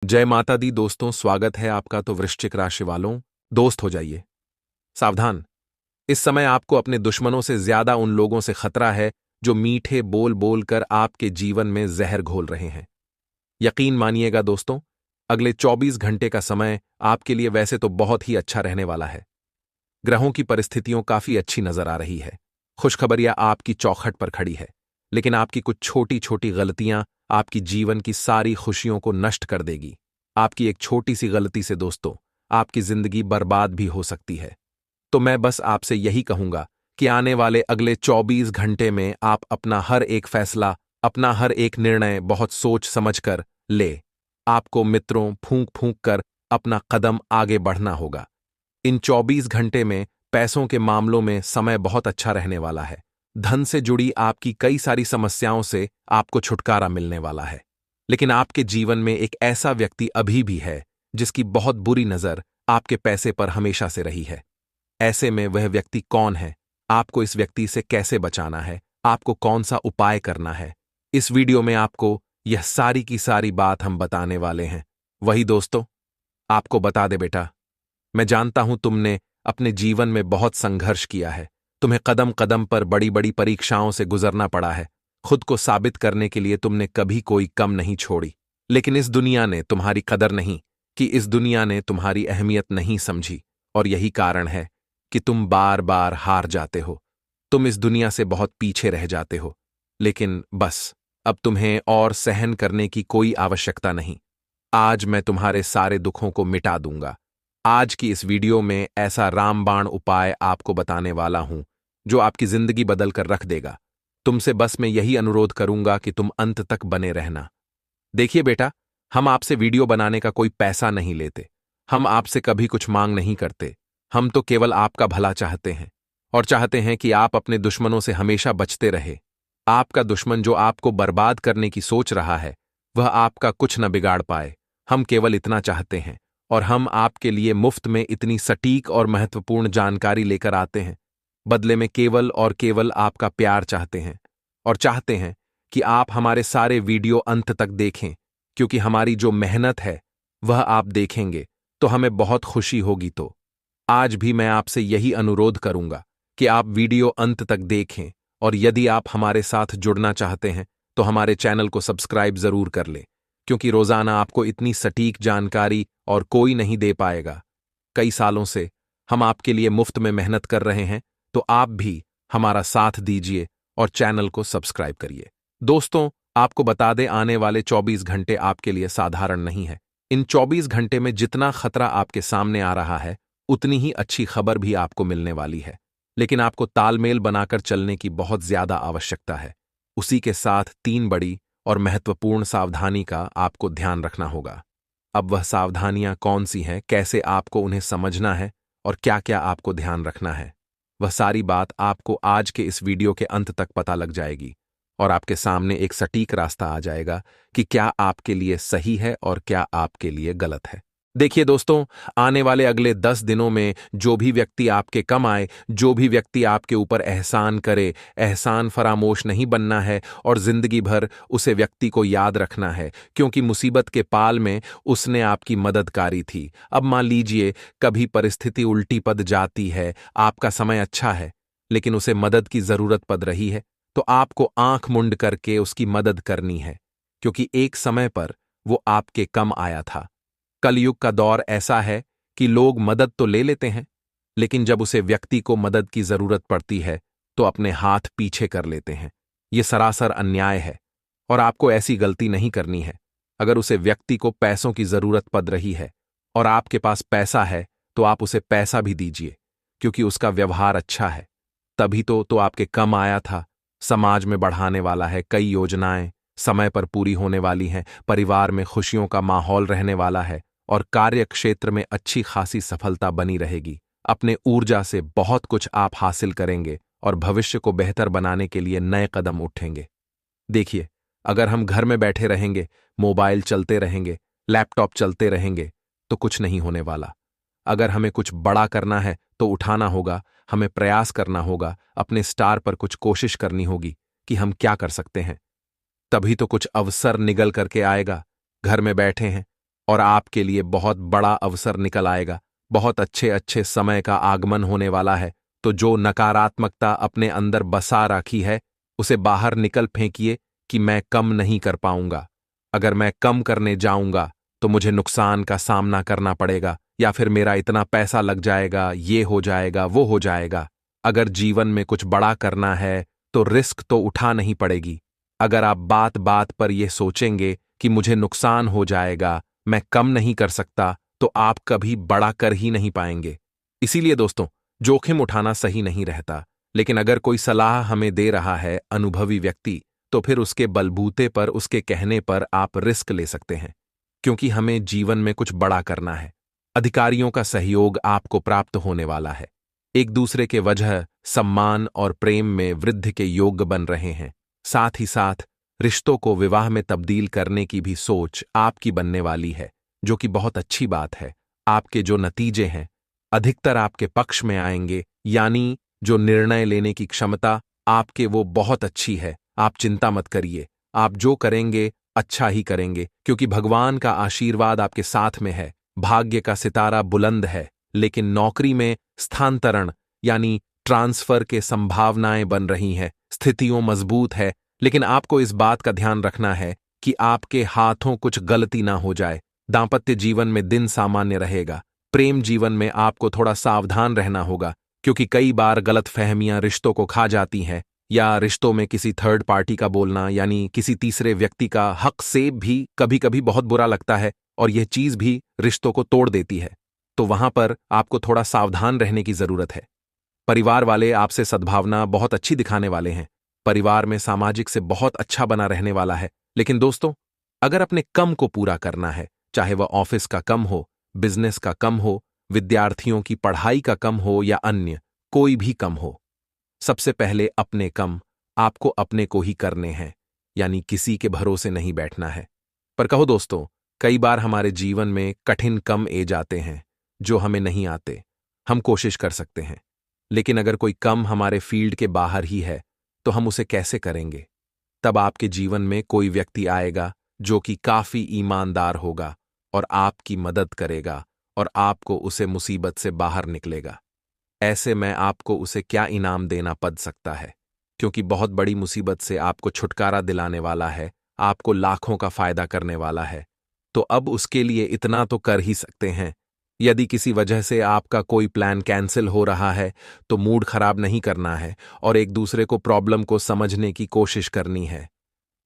जय माता दी दोस्तों, स्वागत है आपका। तो वृश्चिक राशि वालों, दोस्त हो जाइए। सावधान, इस समय आपको अपने दुश्मनों से ज्यादा उन लोगों से खतरा है जो मीठे बोल बोलकर आपके जीवन में जहर घोल रहे हैं। यकीन मानिएगा दोस्तों, अगले 24 घंटे का समय आपके लिए वैसे तो बहुत ही अच्छा रहने वाला है। ग्रहों की परिस्थितियों काफी अच्छी नजर आ रही है। खुशखबरियां आपकी चौखट पर खड़ी है, लेकिन आपकी कुछ छोटी छोटी गलतियां आपकी जीवन की सारी खुशियों को नष्ट कर देगी। आपकी एक छोटी सी गलती से दोस्तों, आपकी जिंदगी बर्बाद भी हो सकती है। तो मैं बस आपसे यही कहूंगा कि आने वाले अगले 24 घंटे में आप अपना हर एक फैसला, अपना हर एक निर्णय बहुत सोच समझ कर ले। आपको मित्रों फूंक फूंक कर अपना कदम आगे बढ़ना होगा। इन 24 घंटे में पैसों के मामलों में समय बहुत अच्छा रहने वाला है। धन से जुड़ी आपकी कई सारी समस्याओं से आपको छुटकारा मिलने वाला है। लेकिन आपके जीवन में एक ऐसा व्यक्ति अभी भी है जिसकी बहुत बुरी नजर आपके पैसे पर हमेशा से रही है। ऐसे में वह व्यक्ति कौन है, आपको इस व्यक्ति से कैसे बचाना है, आपको कौन सा उपाय करना है, इस वीडियो में आपको यह सारी की सारी बात हम बताने वाले हैं। वही दोस्तों, आपको बता दे बेटा, मैं जानता हूं तुमने अपने जीवन में बहुत संघर्ष किया है। तुम्हें कदम कदम पर बड़ी बड़ी परीक्षाओं से गुजरना पड़ा है। खुद को साबित करने के लिए तुमने कभी कोई कम नहीं छोड़ी। लेकिन इस दुनिया ने तुम्हारी कदर नहीं कि, इस दुनिया ने तुम्हारी अहमियत नहीं समझी। और यही कारण है कि तुम बार बार हार जाते हो। तुम इस दुनिया से बहुत पीछे रह जाते हो। लेकिन बस, अब तुम्हें और सहन करने की कोई आवश्यकता नहीं। आज मैं तुम्हारे सारे दुखों को मिटा दूंगा। आज की इस वीडियो में ऐसा रामबाण उपाय आपको बताने वाला हूं जो आपकी जिंदगी बदल कर रख देगा। तुमसे बस मैं यही अनुरोध करूंगा कि तुम अंत तक बने रहना। देखिए बेटा, हम आपसे वीडियो बनाने का कोई पैसा नहीं लेते। हम आपसे कभी कुछ मांग नहीं करते। हम तो केवल आपका भला चाहते हैं और चाहते हैं कि आप अपने दुश्मनों से हमेशा बचते रहे। आपका दुश्मन जो आपको बर्बाद करने की सोच रहा है, वह आपका कुछ न बिगाड़ पाए। हम केवल इतना चाहते हैं और हम आपके लिए मुफ्त में इतनी सटीक और महत्वपूर्ण जानकारी लेकर आते हैं। बदले में केवल और केवल आपका प्यार चाहते हैं और चाहते हैं कि आप हमारे सारे वीडियो अंत तक देखें, क्योंकि हमारी जो मेहनत है वह आप देखेंगे तो हमें बहुत खुशी होगी। तो आज भी मैं आपसे यही अनुरोध करूंगा कि आप वीडियो अंत तक देखें, और यदि आप हमारे साथ जुड़ना चाहते हैं तो हमारे चैनल को सब्सक्राइब जरूर कर लें, क्योंकि रोजाना आपको इतनी सटीक जानकारी और कोई नहीं दे पाएगा। कई सालों से हम आपके लिए मुफ्त में मेहनत कर रहे हैं, तो आप भी हमारा साथ दीजिए और चैनल को सब्सक्राइब करिए। दोस्तों, आपको बता दें, आने वाले 24 घंटे आपके लिए साधारण नहीं है। इन 24 घंटे में जितना खतरा आपके सामने आ रहा है, उतनी ही अच्छी खबर भी आपको मिलने वाली है। लेकिन आपको तालमेल बनाकर चलने की बहुत ज्यादा आवश्यकता है। उसी के साथ 3 बड़ी और महत्वपूर्ण सावधानी का आपको ध्यान रखना होगा। अब वह सावधानियां कौन सी हैं, कैसे आपको उन्हें समझना है और क्या क्या आपको ध्यान रखना है, वह सारी बात आपको आज के इस वीडियो के अंत तक पता लग जाएगी और आपके सामने एक सटीक रास्ता आ जाएगा कि क्या आपके लिए सही है और क्या आपके लिए गलत है। देखिए दोस्तों, आने वाले अगले 10 दिनों में जो भी व्यक्ति आपके कम आए, जो भी व्यक्ति आपके ऊपर एहसान करे, एहसान फरामोश नहीं बनना है और जिंदगी भर उसे व्यक्ति को याद रखना है, क्योंकि मुसीबत के पाल में उसने आपकी मददकारी थी। अब मान लीजिए कभी परिस्थिति उल्टी पद जाती है, आपका समय अच्छा है लेकिन उसे मदद की जरूरत पड़ रही है, तो आपको आंख मुंड करके उसकी मदद करनी है, क्योंकि एक समय पर वो आपके कम आया था। कलयुग का दौर ऐसा है कि लोग मदद तो ले लेते हैं, लेकिन जब उसे व्यक्ति को मदद की जरूरत पड़ती है तो अपने हाथ पीछे कर लेते हैं। यह सरासर अन्याय है और आपको ऐसी गलती नहीं करनी है। अगर उसे व्यक्ति को पैसों की जरूरत पड़ रही है और आपके पास पैसा है, तो आप उसे पैसा भी दीजिए, क्योंकि उसका व्यवहार अच्छा है। तभी तो आपके कम आया था। समाज में बढ़ाने वाला है, कई योजनाएं समय पर पूरी होने वाली हैं, परिवार में खुशियों का माहौल रहने वाला है और कार्य क्षेत्र में अच्छी खासी सफलता बनी रहेगी। अपने ऊर्जा से बहुत कुछ आप हासिल करेंगे और भविष्य को बेहतर बनाने के लिए नए कदम उठेंगे। देखिए, अगर हम घर में बैठे रहेंगे, मोबाइल चलते रहेंगे, लैपटॉप चलते रहेंगे, तो कुछ नहीं होने वाला। अगर हमें कुछ बड़ा करना है तो उठाना होगा, हमें प्रयास करना होगा, अपने स्टार पर कुछ कोशिश करनी होगी कि हम क्या कर सकते हैं। तभी तो कुछ अवसर निगल करके आएगा। घर में बैठे हैं और आपके लिए बहुत बड़ा अवसर निकल आएगा। बहुत अच्छे अच्छे समय का आगमन होने वाला है। तो जो नकारात्मकता अपने अंदर बसा रखी है उसे बाहर निकल फेंकिए कि मैं कम नहीं कर पाऊंगा। अगर मैं कम करने जाऊंगा तो मुझे नुकसान का सामना करना पड़ेगा, या फिर मेरा इतना पैसा लग जाएगा, ये हो जाएगा, वो हो जाएगा। अगर जीवन में कुछ बड़ा करना है तो रिस्क तो उठा नहीं पड़ेगी। अगर आप बात बात पर यह सोचेंगे कि मुझे नुकसान हो जाएगा, मैं कम नहीं कर सकता, तो आप कभी बड़ा कर ही नहीं पाएंगे। इसीलिए दोस्तों, जोखिम उठाना सही नहीं रहता, लेकिन अगर कोई सलाह हमें दे रहा है अनुभवी व्यक्ति, तो फिर उसके बलबूते पर, उसके कहने पर आप रिस्क ले सकते हैं, क्योंकि हमें जीवन में कुछ बड़ा करना है। अधिकारियों का सहयोग आपको प्राप्त होने वाला है। एक दूसरे के वजह सम्मान और प्रेम में वृद्धि के योग्य बन रहे हैं। साथ ही साथ रिश्तों को विवाह में तब्दील करने की भी सोच आपकी बनने वाली है, जो कि बहुत अच्छी बात है। आपके जो नतीजे हैं अधिकतर आपके पक्ष में आएंगे, यानी जो निर्णय लेने की क्षमता आपके वो बहुत अच्छी है। आप चिंता मत करिए, आप जो करेंगे अच्छा ही करेंगे, क्योंकि भगवान का आशीर्वाद आपके साथ में है। भाग्य का सितारा बुलंद है, लेकिन नौकरी में स्थानांतरण यानी ट्रांसफर के संभावनाएं बन रही हैं। स्थितियों मजबूत है, लेकिन आपको इस बात का ध्यान रखना है कि आपके हाथों कुछ गलती ना हो जाए। दांपत्य जीवन में दिन सामान्य रहेगा। प्रेम जीवन में आपको थोड़ा सावधान रहना होगा, क्योंकि कई बार गलतफहमियां रिश्तों को खा जाती हैं, या रिश्तों में किसी थर्ड पार्टी का बोलना यानी किसी तीसरे व्यक्ति का हक से भी कभी कभी बहुत बुरा लगता है, और यह चीज भी रिश्तों को तोड़ देती है। तो वहां पर आपको थोड़ा सावधान रहने की जरूरत है। परिवार वाले आपसे सद्भावना बहुत अच्छी दिखाने वाले हैं। परिवार में सामाजिक से बहुत अच्छा बना रहने वाला है। लेकिन दोस्तों, अगर अपने कम को पूरा करना है, चाहे वह ऑफिस का कम हो, बिजनेस का कम हो, विद्यार्थियों की पढ़ाई का कम हो, या अन्य कोई भी कम हो, सबसे पहले अपने कम आपको अपने को ही करने हैं, यानी किसी के भरोसे नहीं बैठना है। पर कहो दोस्तों, कई बार हमारे जीवन में कठिन कम ए जाते हैं जो हमें नहीं आते। हम कोशिश कर सकते हैं, लेकिन अगर कोई कम हमारे फील्ड के बाहर ही है तो हम उसे कैसे करेंगे? तब आपके जीवन में कोई व्यक्ति आएगा जो कि काफी ईमानदार होगा और आपकी मदद करेगा, और आपको उसे मुसीबत से बाहर निकलेगा। ऐसे में आपको उसे क्या इनाम देना पड़ सकता है, क्योंकि बहुत बड़ी मुसीबत से आपको छुटकारा दिलाने वाला है, आपको लाखों का फायदा करने वाला है। तो अब उसके लिए इतना तो कर ही सकते हैं। यदि किसी वजह से आपका कोई प्लान कैंसिल हो रहा है तो मूड खराब नहीं करना है, और एक दूसरे को प्रॉब्लम को समझने की कोशिश करनी है।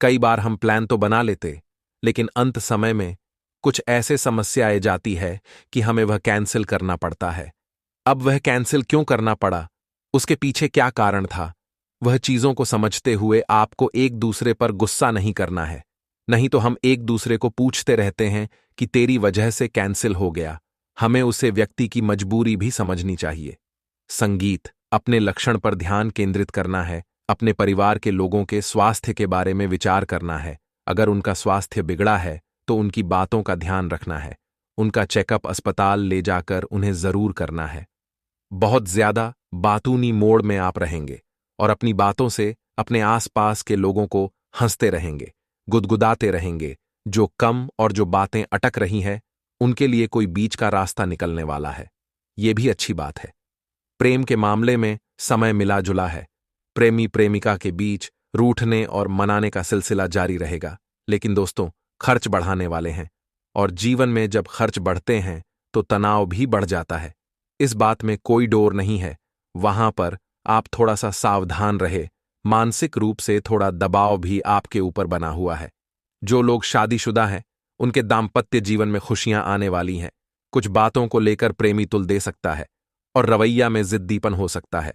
कई बार हम प्लान तो बना लेते, लेकिन अंत समय में कुछ ऐसे समस्याएं जाती है कि हमें वह कैंसिल करना पड़ता है। अब वह कैंसिल क्यों करना पड़ा, उसके पीछे क्या कारण था, वह चीजों को समझते हुए आपको एक दूसरे पर गुस्सा नहीं करना है। नहीं तो हम एक दूसरे को पूछते रहते हैं कि तेरी वजह से कैंसिल हो गया। हमें उसे व्यक्ति की मजबूरी भी समझनी चाहिए। संगीत, अपने लक्षण पर ध्यान केंद्रित करना है। अपने परिवार के लोगों के स्वास्थ्य के बारे में विचार करना है। अगर उनका स्वास्थ्य बिगड़ा है तो उनकी बातों का ध्यान रखना है। उनका चेकअप अस्पताल ले जाकर उन्हें जरूर करना है। बहुत ज्यादा बातूनी मोड़ में आप रहेंगे और अपनी बातों से अपने आसपास के लोगों को हंसते रहेंगे, गुदगुदाते रहेंगे। जो कम और जो बातें अटक रही हैं उनके लिए कोई बीच का रास्ता निकलने वाला है। यह भी अच्छी बात है। प्रेम के मामले में समय मिला जुला है। प्रेमी प्रेमिका के बीच रूठने और मनाने का सिलसिला जारी रहेगा। लेकिन दोस्तों, खर्च बढ़ाने वाले हैं, और जीवन में जब खर्च बढ़ते हैं तो तनाव भी बढ़ जाता है। इस बात में कोई डोर नहीं है। वहां पर आप थोड़ा सा सावधान रहे। मानसिक रूप से थोड़ा दबाव भी आपके ऊपर बना हुआ है। जो लोग शादीशुदा हैं उनके दाम्पत्य जीवन में खुशियां आने वाली हैं। कुछ बातों को लेकर प्रेमी तुल दे सकता है और रवैया में जिद्दीपन हो सकता है।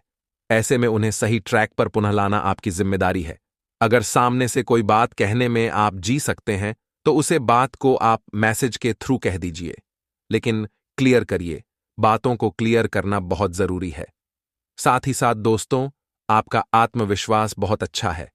ऐसे में उन्हें सही ट्रैक पर पुनः लाना आपकी जिम्मेदारी है। अगर सामने से कोई बात कहने में आप जी सकते हैं तो उसे बात को आप मैसेज के थ्रू कह दीजिए, लेकिन क्लियर करिए। बातों को क्लियर करना बहुत जरूरी है। साथ ही साथ दोस्तों, आपका आत्मविश्वास बहुत अच्छा है।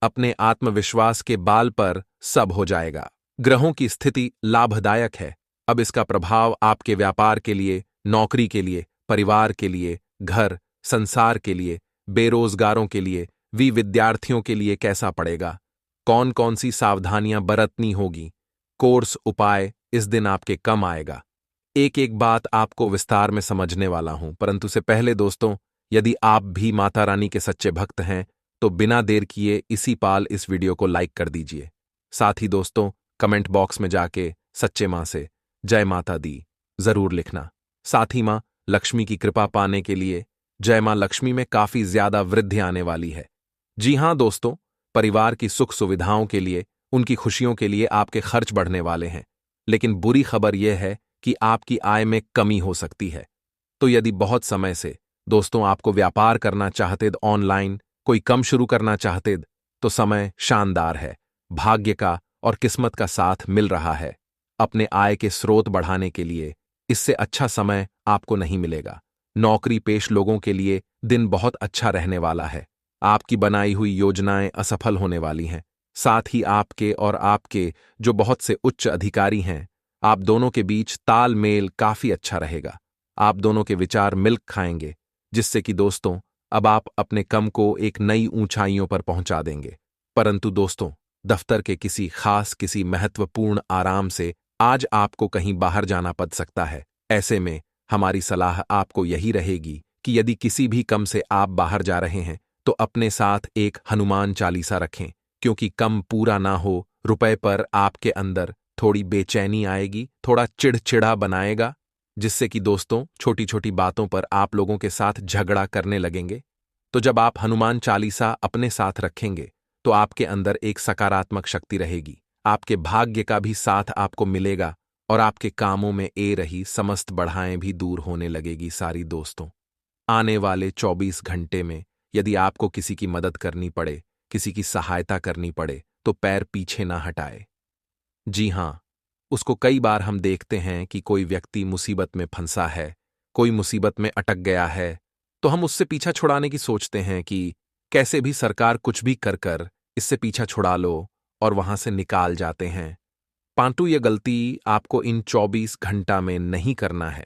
अपने आत्मविश्वास के बाल पर सब हो जाएगा। ग्रहों की स्थिति लाभदायक है। अब इसका प्रभाव आपके व्यापार के लिए, नौकरी के लिए, परिवार के लिए, घर संसार के लिए, बेरोजगारों के लिए, विद्यार्थियों के लिए कैसा पड़ेगा? कौन कौन सी सावधानियां बरतनी होगी? कोर्स उपाय इस दिन आपके कम आएगा। एक एक बात आपको विस्तार में समझने वाला हूं, परंतु से पहले दोस्तों, यदि आप भी माता रानी के सच्चे भक्त हैं तो बिना देर किए इसी पाल इस वीडियो को लाइक कर दीजिए। साथ ही दोस्तों, कमेंट बॉक्स में जाके सच्चे मां से जय माता दी जरूर लिखना। साथ ही मां लक्ष्मी की कृपा पाने के लिए जय मां लक्ष्मी में काफी ज्यादा वृद्धि आने वाली है। जी हां दोस्तों, परिवार की सुख सुविधाओं के लिए, उनकी खुशियों के लिए आपके खर्च बढ़ने वाले हैं। लेकिन बुरी खबर यह है कि आपकी आय में कमी हो सकती है। तो यदि बहुत समय से दोस्तों आपको व्यापार करना चाहते ऑनलाइन, कोई कम शुरू करना चाहते, तो समय शानदार है। भाग्य का और किस्मत का साथ मिल रहा है। अपने आय के स्रोत बढ़ाने के लिए इससे अच्छा समय आपको नहीं मिलेगा। नौकरी पेश लोगों के लिए दिन बहुत अच्छा रहने वाला है। आपकी बनाई हुई योजनाएं असफल होने वाली हैं। साथ ही आपके और आपके जो बहुत से उच्च अधिकारी हैं, आप दोनों के बीच तालमेल काफी अच्छा रहेगा। आप दोनों के विचार मिल खाएंगे, जिससे कि दोस्तों अब आप अपने कम को एक नई ऊंचाइयों पर पहुंचा देंगे। परंतु दोस्तों, दफ्तर के किसी महत्वपूर्ण आराम से आज आपको कहीं बाहर जाना पड़ सकता है। ऐसे में हमारी सलाह आपको यही रहेगी कि यदि किसी भी कम से आप बाहर जा रहे हैं तो अपने साथ एक हनुमान चालीसा रखें, क्योंकि कम पूरा ना हो रुपए पर आपके अंदर थोड़ी बेचैनी आएगी, थोड़ा चिड़चिड़ा बनाएगा, जिससे कि दोस्तों छोटी छोटी बातों पर आप लोगों के साथ झगड़ा करने लगेंगे। तो जब आप हनुमान चालीसा अपने साथ रखेंगे तो आपके अंदर एक सकारात्मक शक्ति रहेगी। आपके भाग्य का भी साथ आपको मिलेगा और आपके कामों में रही समस्त बाधाएं भी दूर होने लगेगी। सारी दोस्तों, आने वाले 24 घंटे में यदि आपको किसी की मदद करनी पड़े, किसी की सहायता करनी पड़े, तो पैर पीछे ना हटाए। जी हां, उसको कई बार हम देखते हैं कि कोई व्यक्ति मुसीबत में फंसा है, कोई मुसीबत में अटक गया है, तो हम उससे पीछा छुड़ाने की सोचते हैं कि कैसे भी सरकार कुछ भी कर कर इससे पीछा छुड़ा लो, और वहां से निकाल जाते हैं। पांटू, ये गलती आपको इन 24 घंटा में नहीं करना है।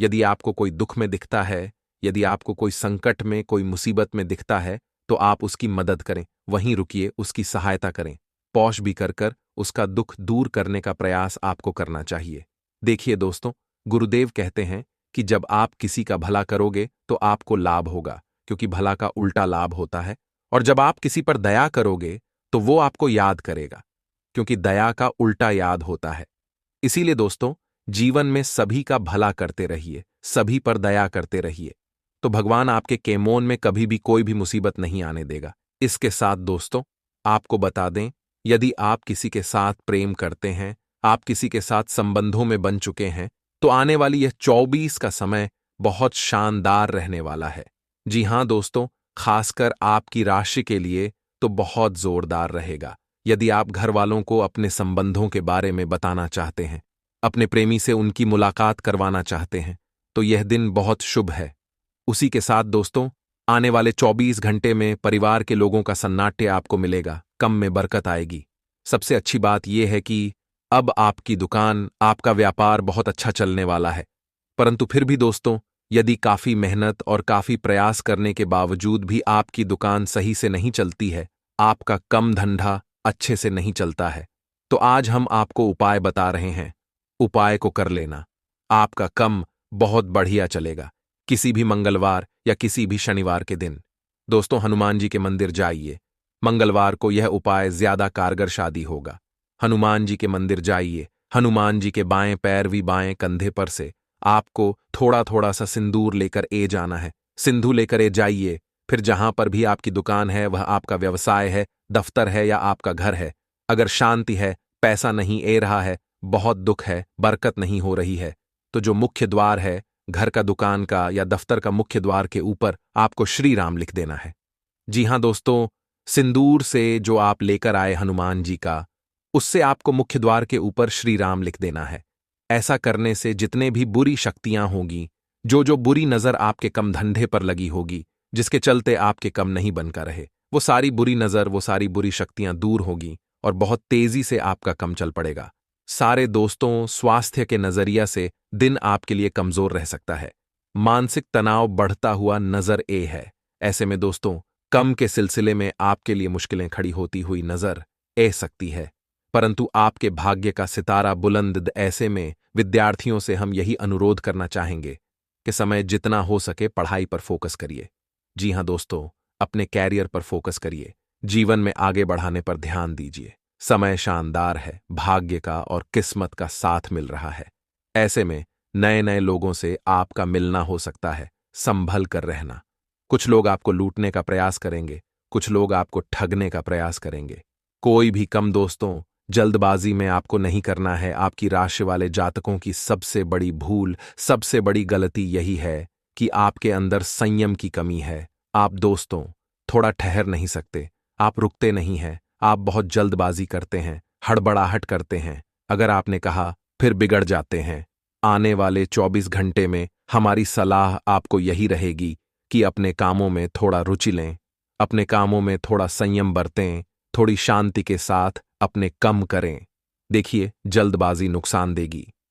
यदि आपको कोई दुख में दिखता है, यदि आपको कोई संकट में, कोई मुसीबत में दिखता है, तो आप उसकी मदद करें, वहीं रुकिए, उसकी सहायता करें। पौष भी कर उसका दुख दूर करने का प्रयास आपको करना चाहिए। देखिए दोस्तों, गुरुदेव कहते हैं कि जब आप किसी का भला करोगे तो आपको लाभ होगा, क्योंकि भला का उल्टा लाभ होता है। और जब आप किसी पर दया करोगे तो वो आपको याद करेगा, क्योंकि दया का उल्टा याद होता है। इसीलिए दोस्तों, जीवन में सभी का भला करते रहिए, सभी पर दया करते रहिए, तो भगवान आपके केमोन में कभी भी कोई भी मुसीबत नहीं आने देगा। इसके साथ दोस्तों, आपको बता दें, यदि आप किसी के साथ प्रेम करते हैं, आप किसी के साथ संबंधों में बन चुके हैं, तो आने वाली यह 24 का समय बहुत शानदार रहने वाला है। जी हां दोस्तों, खासकर आपकी राशि के लिए तो बहुत जोरदार रहेगा। यदि आप घर वालों को अपने संबंधों के बारे में बताना चाहते हैं, अपने प्रेमी से उनकी मुलाकात करवाना चाहते हैं, तो यह दिन बहुत शुभ है। उसी के साथ दोस्तों, आने वाले 24 घंटे में परिवार के लोगों का सन्नाटे आपको मिलेगा, कम में बरकत आएगी। सबसे अच्छी बात यह है कि अब आपकी दुकान, आपका व्यापार बहुत अच्छा चलने वाला है। परंतु फिर भी दोस्तों, यदि काफी मेहनत और काफी प्रयास करने के बावजूद भी आपकी दुकान सही से नहीं चलती है, आपका कम धंधा अच्छे से नहीं चलता है, तो आज हम आपको उपाय बता रहे हैं। उपाय को कर लेना, आपका कम बहुत बढ़िया चलेगा। किसी भी मंगलवार या किसी भी शनिवार के दिन दोस्तों हनुमान जी के मंदिर जाइए। मंगलवार को यह उपाय ज्यादा कारगर शादी होगा। हनुमान जी के मंदिर जाइए, हनुमान जी के बाएं पैर भी बाएं कंधे पर से आपको थोड़ा थोड़ा सा सिंदूर लेकर जाना है। सिंधु लेकर जाइए। फिर जहां पर भी आपकी दुकान है, वह आपका व्यवसाय है, दफ्तर है या आपका घर है, अगर शांति है, पैसा नहीं रहा है, बहुत दुख है, बरकत नहीं हो रही है, तो जो मुख्य द्वार है घर का, दुकान का या दफ्तर का मुख्य द्वार के ऊपर आपको श्री राम लिख देना है। जी हां दोस्तों, सिंदूर से जो आप लेकर आए हनुमान जी का, उससे आपको मुख्य द्वार के ऊपर श्री राम लिख देना है। ऐसा करने से जितने भी बुरी शक्तियां होंगी, जो बुरी नजर आपके कम धंधे पर लगी होगी, जिसके चलते आपके कम नहीं बनकर रहे, वो सारी बुरी नजर, वो सारी बुरी शक्तियां दूर होगी और बहुत तेजी से आपका कम चल पड़ेगा। सारे दोस्तों, स्वास्थ्य के नजरिया से दिन आपके लिए कमजोर रह सकता है। मानसिक तनाव बढ़ता हुआ नजर है। ऐसे में दोस्तों, कम के सिलसिले में आपके लिए मुश्किलें खड़ी होती हुई नजर सकती है। परंतु आपके भाग्य का सितारा बुलंद। ऐसे में विद्यार्थियों से हम यही अनुरोध करना चाहेंगे कि समय जितना हो सके पढ़ाई पर फोकस करिए। जी हाँ दोस्तों, अपने कैरियर पर फोकस करिए, जीवन में आगे बढ़ाने पर ध्यान दीजिए। समय शानदार है, भाग्य का और किस्मत का साथ मिल रहा है। ऐसे में नए नए लोगों से आपका मिलना हो सकता है, संभल कर रहना। कुछ लोग आपको लूटने का प्रयास करेंगे, कुछ लोग आपको ठगने का प्रयास करेंगे। कोई भी कम दोस्तों, जल्दबाजी में आपको नहीं करना है। आपकी राशि वाले जातकों की सबसे बड़ी भूल, सबसे बड़ी गलती यही है कि आपके अंदर संयम की कमी है। आप दोस्तों थोड़ा ठहर नहीं सकते, आप रुकते नहीं हैं, आप बहुत जल्दबाजी करते हैं, हड़बड़ाहट करते हैं। अगर आपने कहा फिर बिगड़ जाते हैं। आने वाले 24 घंटे में हमारी सलाह आपको यही रहेगी कि अपने कामों में थोड़ा रुचि लें, अपने कामों में थोड़ा संयम बरतें, थोड़ी शांति के साथ अपने कम करें। देखिए, जल्दबाजी नुकसान देगी।